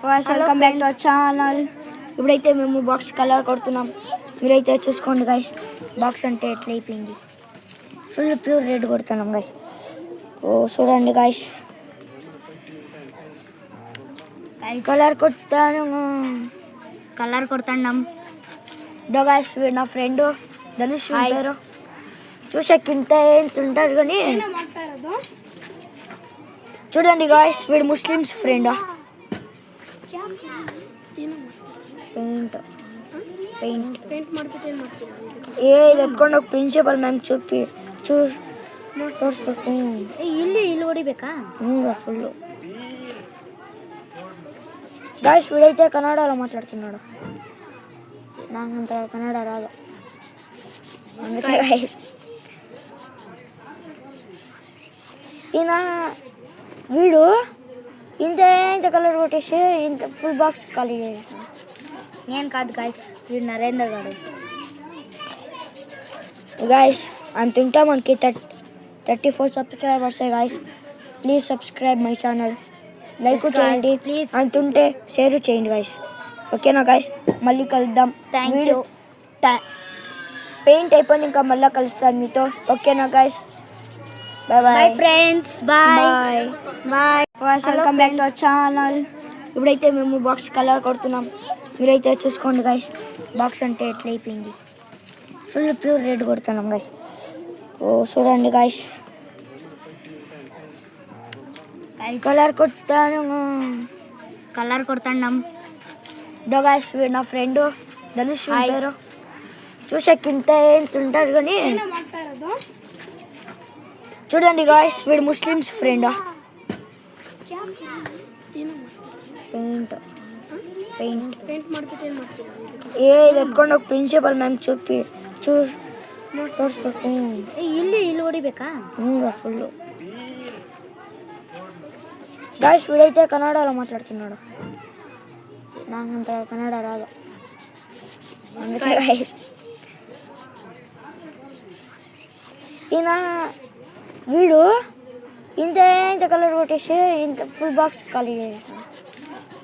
Welcome back to our channel. ఇప్పుడైతే మేము box colour కొడుతున్నాం. మీరైతే చూసుకోండి గైస్, బాక్స్ అంటే ఎట్లా అయిపోయింది. ఫుల్ ప్యూర్ రెడ్ కొడుతున్నాం గైస్. ఓ చూడండి గైస్, కలర్ కొడుతున్నాం. దో గైస్, వీడు నా ఫ్రెండ్ ధనుష్ పేరు. చూసాక ఇంత ఉంటారు కానీ చూడండి గాయస్, వీడు ముస్లిమ్స్ ఫ్రెండ్. ಎತ್ಕೊಂಡು ಹೋಗಿ ಪ್ರಿನ್ಸಿಪಲ್ ಮ್ಯಾಮ್ ತೋರಿಸ್ಬೇಕು. ಇಲ್ಲಿ ಹೊಡಿಬೇಕಾ? ಫುಲ್ಲು ಗಾಯ್ಸ್, వీడైతే కన్నడలో మాట్లాడుతున్నాడు. ನೋಡು, ನಾನಂತ ಕನ್ನಡ ರಾದು. ఈయన వీడు ఇంత కలర్ కొట్టేసి ఇంత ఫుల్ బాక్స్ ఖాళీ చేసాను. నేను కాదు గాయస్, వీడు నరేందర్ గారు. గాయస్ అంతుంటా మనకి 34 subscribers guys. Please subscribe my channel, like చేయండి, ప్లీజ్. అంతుంటే షేర్ చేయండి గాయస్. ఓకేనా గాయస్, మళ్ళీ కలుద్దాం. Thank you. పెయింట్ అయిపోయి ఇంకా మళ్ళీ కలుస్తాను మీతో. ఓకేనా guys, bye bye friends. Bye bye. Welcome back to our channel. ఇప్పుడైతే మేము బాక్స్ కలర్ కొడుతున్నాం. మీరైతే చూసుకోండి గాయస్, బాక్స్ అంటే ఎట్లా అయిపోయింది. ఫుల్ ప్యూర్ రెడ్ కొడుతున్నాం గాయస్. ఓ చూడండి గాయస్, కలర్ కొడుతున్నాం. దో గాయస్, వీడు నా ఫ్రెండ్ ధనుష్ పేరు. చూసాక ఇంత ఉంటారు కానీ చూడండి గాయస్, వీడు ముస్లిమ్స్ ఫ్రెండ్. ఎత్ಕೊಂಡು ಹೋಗಿ ಪ್ರಿನ್ಸಿಪಲ್ ಮ್ಯಾಮ್ ತೋರಿಸ್ಬೇಕು. ಇಲ್ಲಿ ಹೊಡಿಬೇಕಾ? ఫుల్లు గాయస్, వీడైతే కన్నడలో మాట్లాడుతున్నాడు. నాకంత కన్నడ రాదు. ఈయన వీడు ఇంత కలర్ కొట్టేసి ఇంత ఫుల్ బాక్స్ ఖాళీ చేసాను.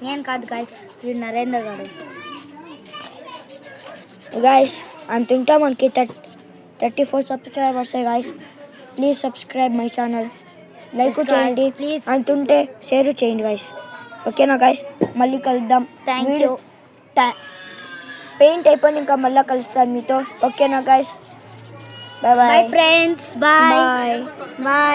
నేను కాదు గాయస్, వీడు నరేందర్ గారు. గాయస్ అంతుంటా మనకి 34 subscribers guys. Please subscribe my channel, like చేయండి, ప్లీజ్. అంతుంటే షేర్ చేయండి గాయస్. ఓకేనా గాయస్, మళ్ళీ కలుద్దాం. Thank you. పెయింట్ అయిపోయి ఇంకా మళ్ళీ కలుస్తాను మీతో. ఓకేనా guys, bye bye friends. Bye bye.